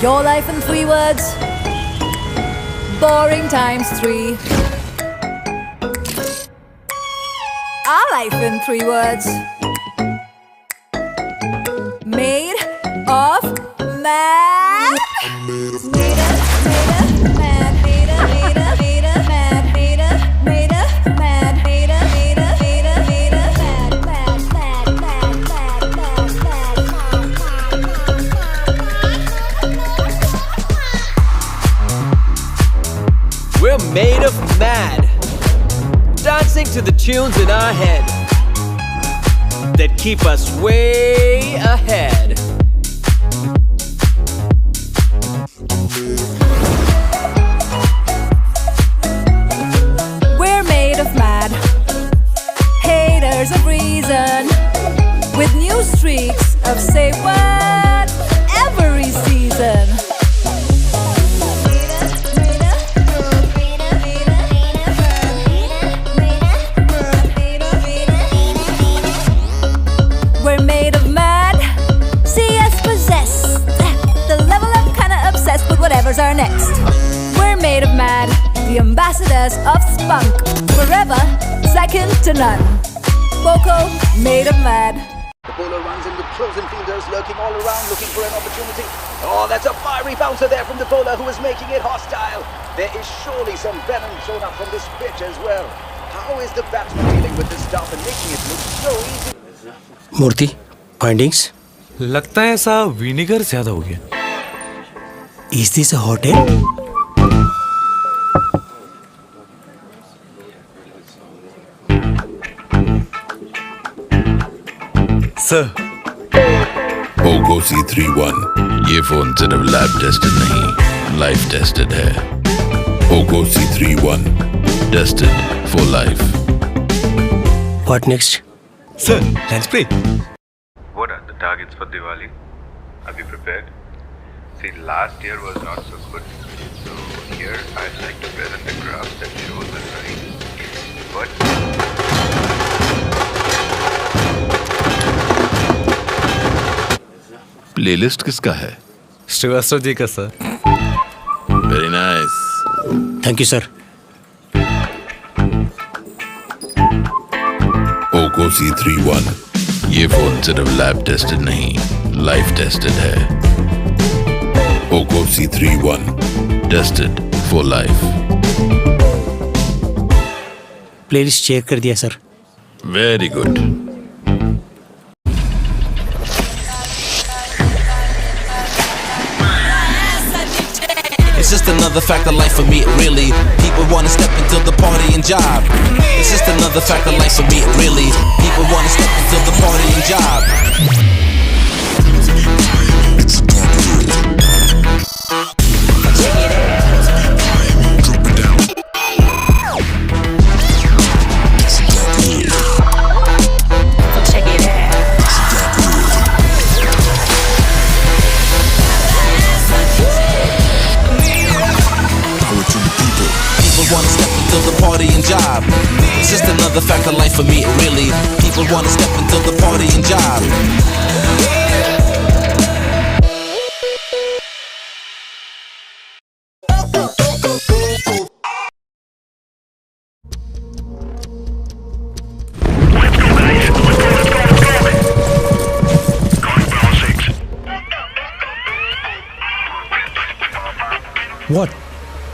Your life in 3 words. Boring times 3. Our life in 3 words. Made of mad. We're made of mad, dancing to the tunes in our head that keep us way ahead. We're made of mad, haters of reason, with new streaks of say what every season. We're made of mad, see us possessed, the level up kinda obsessed with whatever's our next. We're made of mad, the ambassadors of spunk, forever second to none. Poco, made of mad. The bowler runs in with closing fielders lurking all around looking for an opportunity. Oh, that's a fiery bouncer there from the bowler who is making it hostile. There is surely some venom thrown up from this pitch as well. How is the batsman dealing with this stuff and making it look so easy? मूर्ति findings लगता है ऐसा vinegar ज्यादा हो गया। Is this a hotel? Sir Poco C31 ये phone सिर्फ lab tested नहीं, लाइफ टेस्टेड है। Poco C31 tested for life. What next? Sir hand spray. What are the targets for Diwali? Are we prepared? See, last year was not so good. So here I'd like to present a graph that shows the rise. But playlist किसका है? श्रीवास्तव जी का sir. Very nice. Thank you sir. Poco C31 ये phone सिर्फ lab tested नहीं, life tested है। Poco C31 tested for life. Playlist check कर दिया sir. Very good. It's just another fact of life for me, really. People wanna step into the party and job. It's just another fact of life for me, really. People wanna step into the party and job. Wanna step into the party and job. It's just another fact of life for me, really. People wanna step into the party and job.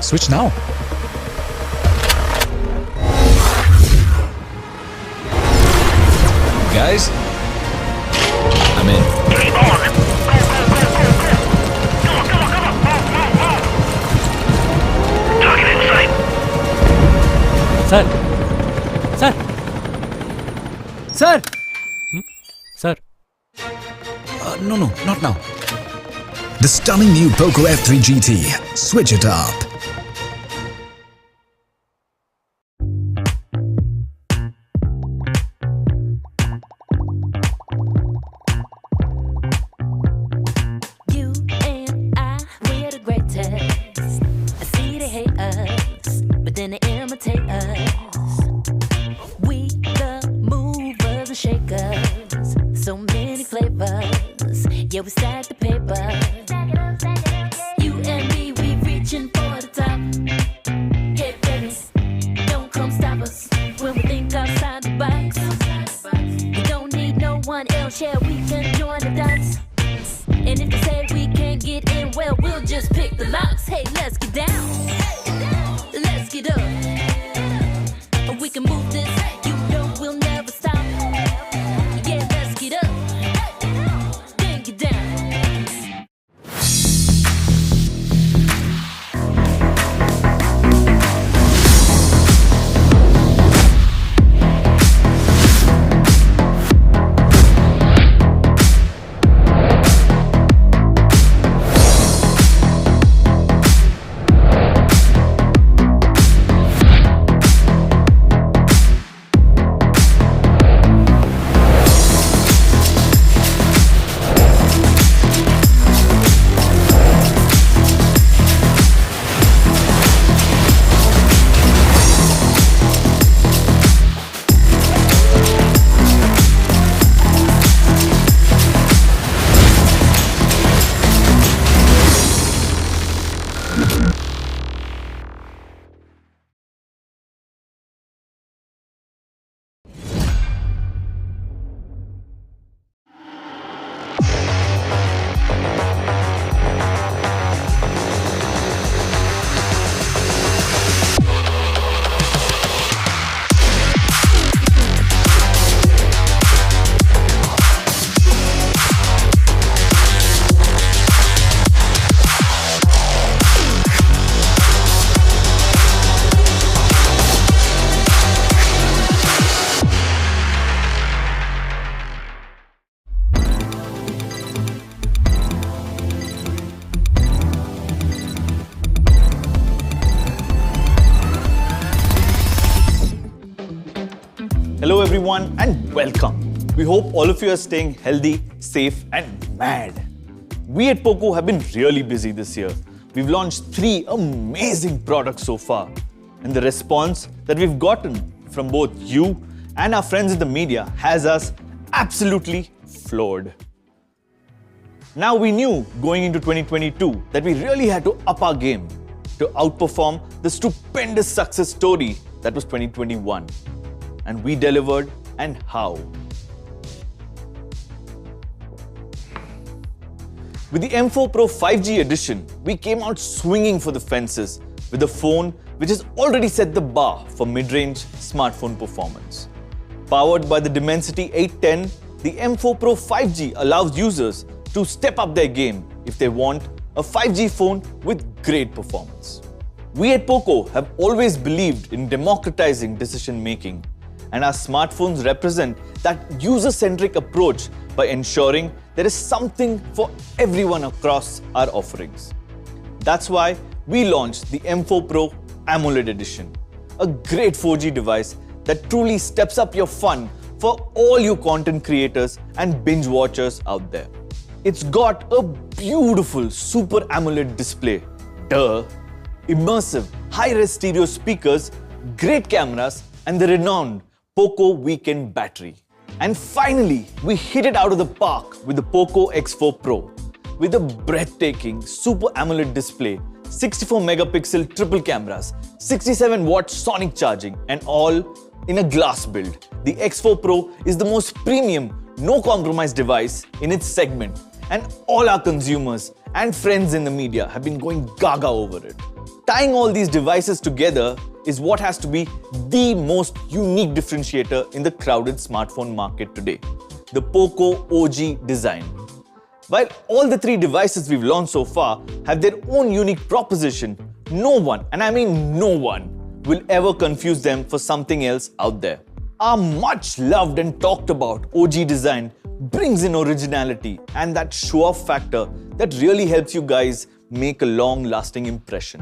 Switch now. Guys, I'm in. Sir! Sir! Sir! Sir! No, not now. The stunning new Poco F3 GT. Switch it up. You and I, we had a great test. I see they hate us, but then they imitate us. We the movers and shakers, so many flavors. Yeah, we stack the paper. You and me, we reaching for the top. Hey baby, don't come stop us when we think outside the box. We don't need no one else, yeah, we can join the dots. And if they say we can't get in, well, we'll just pick the locks. Hey, let's get down. Let's get up. We can move this, you know we'll never stop. Yeah, let's get up. Then get down. Hello everyone and welcome. We hope all of you are staying healthy, safe and mad. We at Poco have been really busy this year. We've launched 3 amazing products so far. And the response that we've gotten from both you and our friends in the media has us absolutely floored. Now we knew going into 2022 that we really had to up our game to outperform the stupendous success story that was 2021. And we delivered, and how? With the M4 Pro 5G edition, we came out swinging for the fences with a phone which has already set the bar for mid-range smartphone performance. Powered by the Dimensity 810, the M4 Pro 5G allows users to step up their game if they want a 5G phone with great performance. We at Poco have always believed in democratizing decision making, and our smartphones represent that user-centric approach by ensuring there is something for everyone across our offerings. That's why we launched the M4 Pro AMOLED Edition, a great 4G device that truly steps up your fun for all you content creators and binge watchers out there. It's got a beautiful Super AMOLED display, immersive high-res stereo speakers, great cameras, and the renowned Poco Weekend battery. And finally, we hit it out of the park with the Poco X4 Pro. With a breathtaking Super AMOLED display, 64 megapixel triple cameras, 67 watt sonic charging, and all in a glass build. The X4 Pro is the most premium, no compromise device in its segment, and all our consumers and friends in the media have been going gaga over it. tying all these devices together is what has to be the most unique differentiator in the crowded smartphone market today, the Poco OG design. While all the three devices we've launched so far have their own unique proposition, no one, and I mean no one, will ever confuse them for something else out there. Our much loved and talked about OG design brings in originality and that show-off factor that really helps you guys make a long-lasting impression.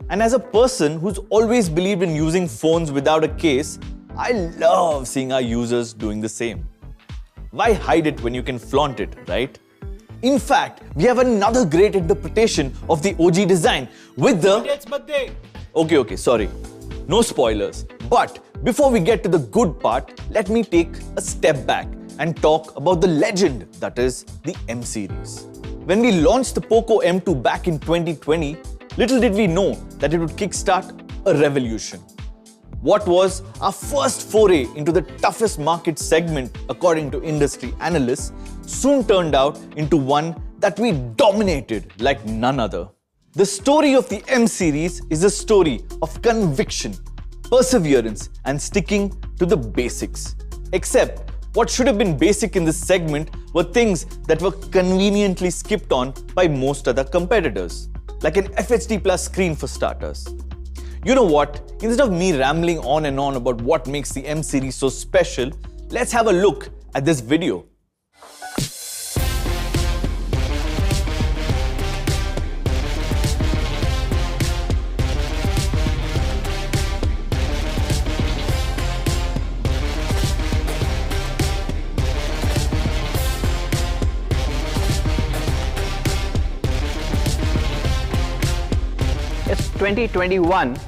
And as a person who's always believed in using phones without a case, I love seeing our users doing the same. Why hide it when you can flaunt it, right? In fact, we have another great interpretation of the OG design with the... Okay, sorry. No spoilers. But before we get to the good part, let me take a step back and talk about the legend that is the M series. When we launched the Poco M2 back in 2020, little did we know that it would kickstart a revolution. What was our first foray into the toughest market segment according to industry analysts soon turned out into one that we dominated like none other. The story of the M series is a story of conviction, perseverance, and sticking to the basics. Except, what should have been basic in this segment were things that were conveniently skipped on by most other competitors, like an FHD Plus screen for starters. You know what? Instead of me rambling on and on about what makes the M series so special, let's have a look at this video. It's 2021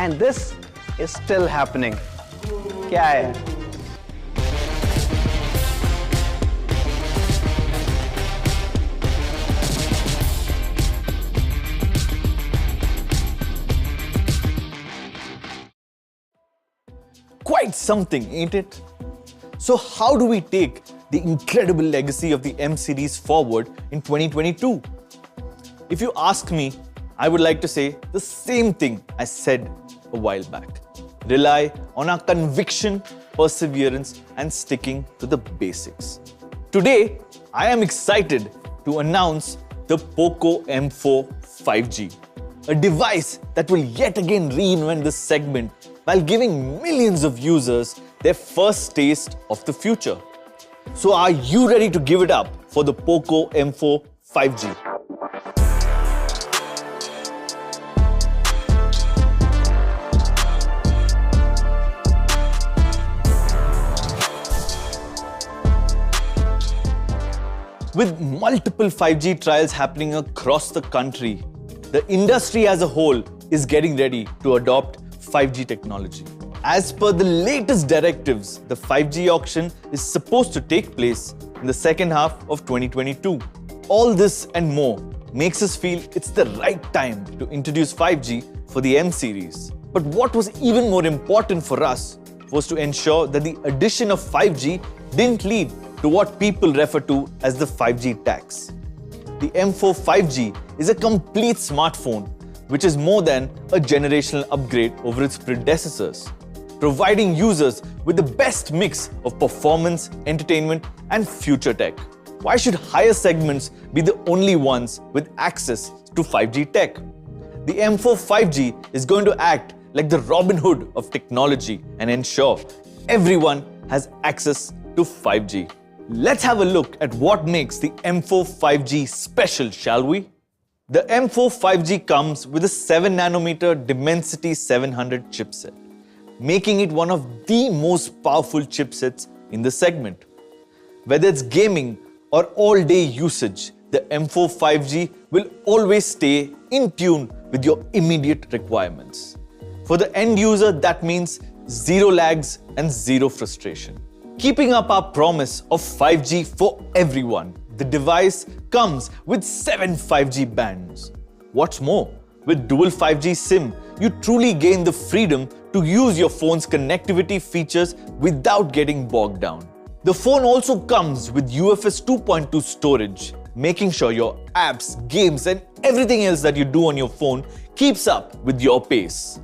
and this is still happening. क्या है? Quite something, ain't it? So how do we take the incredible legacy of the M series forward in 2022? If you ask me, I would like to say the same thing I said a while back. Rely on our conviction, perseverance, and sticking to the basics. Today, I am excited to announce the Poco M4 5G, a device that will yet again reinvent this segment while giving millions of users their first taste of the future. So are you ready to give it up for the Poco M4 5G? With multiple 5G trials happening across the country, the industry as a whole is getting ready to adopt 5G technology. As per the latest directives, the 5G auction is supposed to take place in the second half of 2022. All this and more makes us feel it's the right time to introduce 5G for the M series. But what was even more important for us was to ensure that the addition of 5G didn't lead to what people refer to as the 5G tax. The M4 5G is a complete smartphone which is more than a generational upgrade over its predecessors, providing users with the best mix of performance, entertainment, and future tech. Why should higher segments be the only ones with access to 5G tech? The M4 5G is going to act like the Robin Hood of technology and ensure everyone has access to 5G. Let's have a look at what makes the M4 5G special, shall we? The M4 5G comes with a 7nm Dimensity 700 chipset, making it one of the most powerful chipsets in the segment. Whether it's gaming or all-day usage, the M4 5G will always stay in tune with your immediate requirements. For the end user, that means zero lags and zero frustration. Keeping up our promise of 5G for everyone, the device comes with 7 5G bands. What's more, with dual 5G SIM, you truly gain the freedom to use your phone's connectivity features without getting bogged down. The phone also comes with UFS 2.2 storage, making sure your apps, games, and everything else that you do on your phone keeps up with your pace.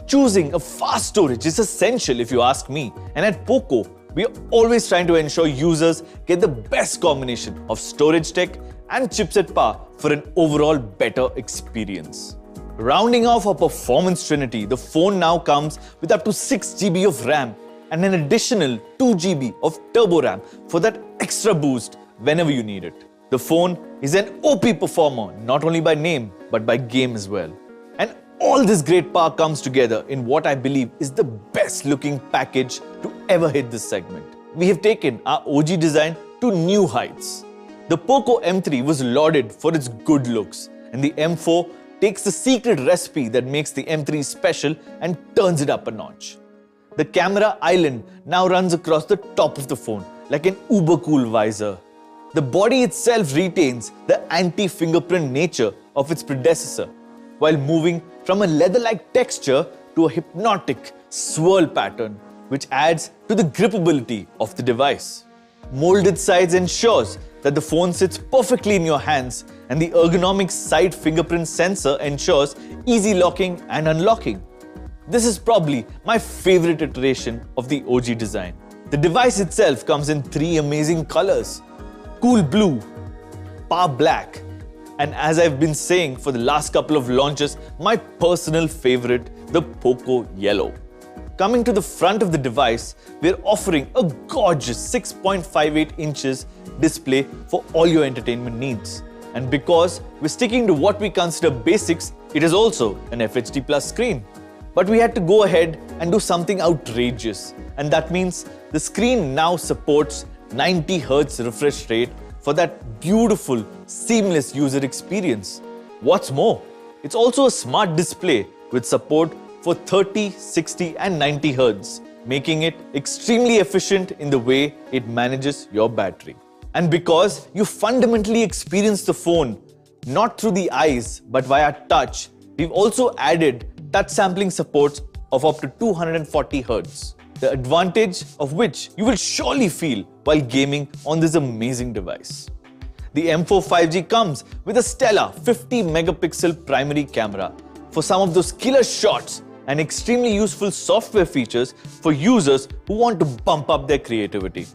Choosing a fast storage is essential if you ask me, and at Poco, we are always trying to ensure users get the best combination of storage tech and chipset power for an overall better experience. Rounding off our performance trinity, the phone now comes with up to 6 GB of RAM and an additional 2 GB of turbo RAM for that extra boost whenever you need it. The phone is an OP performer, not only by name, but by game as well. And all this great power comes together in what I believe is the best looking package to ever hit this segment. We have taken our OG design to new heights. The Poco M3 was lauded for its good looks, and the M4 takes the secret recipe that makes the M3 special and turns it up a notch. The camera island now runs across the top of the phone like an uber cool visor. The body itself retains the anti-fingerprint nature of its predecessor, while moving from a leather-like texture to a hypnotic swirl pattern, which adds to the grippability of the device. Molded sides ensures that the phone sits perfectly in your hands, and the ergonomic side fingerprint sensor ensures easy locking and unlocking. This is probably my favorite iteration of the OG design. The device itself comes in 3 amazing colors: cool blue, power black, and as I've been saying for the last couple of launches, my personal favorite, the Poco Yellow. Coming to the front of the device, we're offering a gorgeous 6.58 inches display for all your entertainment needs. And because we're sticking to what we consider basics, it is also an FHD Plus screen. But we had to go ahead and do something outrageous. And that means the screen now supports 90 Hz refresh rate for that beautiful, seamless user experience. What's more, it's also a smart display with support for 30, 60 and 90 Hz, making it extremely efficient in the way it manages your battery. And because you fundamentally experience the phone not through the eyes but via touch, we've also added touch sampling supports of up to 240 Hz, the advantage of which you will surely feel while gaming on this amazing device. The M4 5G comes with a stellar 50 megapixel primary camera for some of those killer shots and extremely useful software features for users who want to bump up their creativity.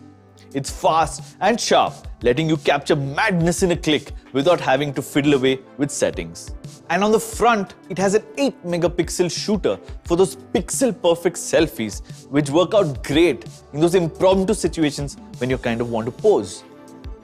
It's fast and sharp, letting you capture madness in a click without having to fiddle away with settings. And on the front, it has an 8 megapixel shooter for those pixel perfect selfies, which work out great in those impromptu situations when you kind of want to pose.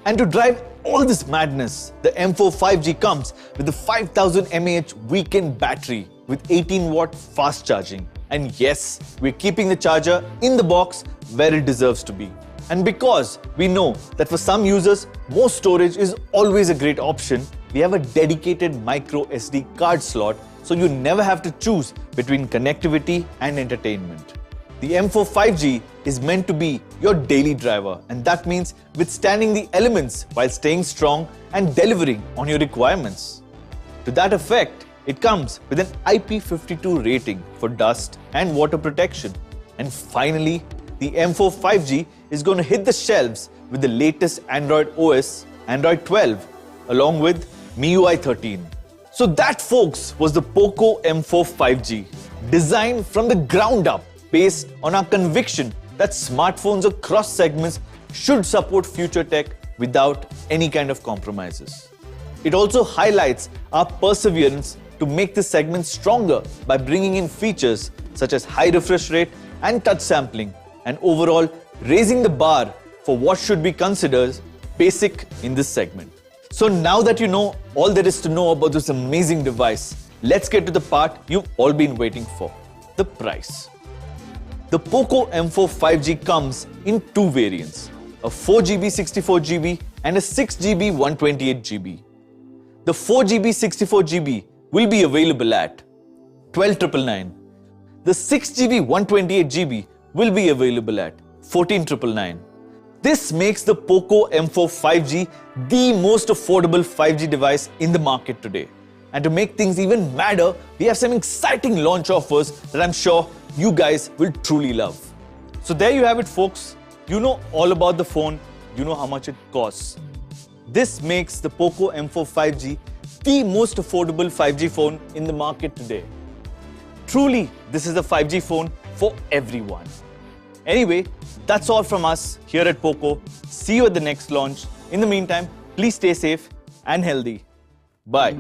And to drive all this madness, the M4 5G comes with a 5000 mAh weekend battery with 18-watt fast charging. And yes, we're keeping the charger in the box where it deserves to be. And because we know that for some users, more storage is always a great option, we have a dedicated micro SD card slot so you never have to choose between connectivity and entertainment. The M4 5G is meant to be your daily driver, and that means withstanding the elements while staying strong and delivering on your requirements. To that effect, it comes with an IP52 rating for dust and water protection. And finally, the M4 5G is going to hit the shelves with the latest Android OS, Android 12, along with MIUI 13. So that, folks, was the Poco M4 5G, designed from the ground up based on our conviction that smartphones across segments should support future tech without any kind of compromises. It also highlights our perseverance to make this segment stronger by bringing in features such as high refresh rate and touch sampling, and overall raising the bar for what should be considered basic in this segment. So now that you know all there is to know about this amazing device, let's get to the part you've all been waiting for, the price. The Poco M4 5G comes in 2 variants, a 4GB 64GB and a 6GB 128GB. The 4GB 64GB will be available at 12,999. The 6GB 128GB will be available at 14,999. This makes the Poco M4 5G the most affordable 5G device in the market today. And to make things even madder, we have some exciting launch offers that I'm sure you guys will truly love. So there you have it, folks. You know all about the phone, you know how much it costs. This makes the Poco M4 5G the most affordable 5G phone in the market today. Truly, this is a 5G phone for everyone. Anyway, that's all from us here at Poco. See you at the next launch. In the meantime, please stay safe and healthy. Bye.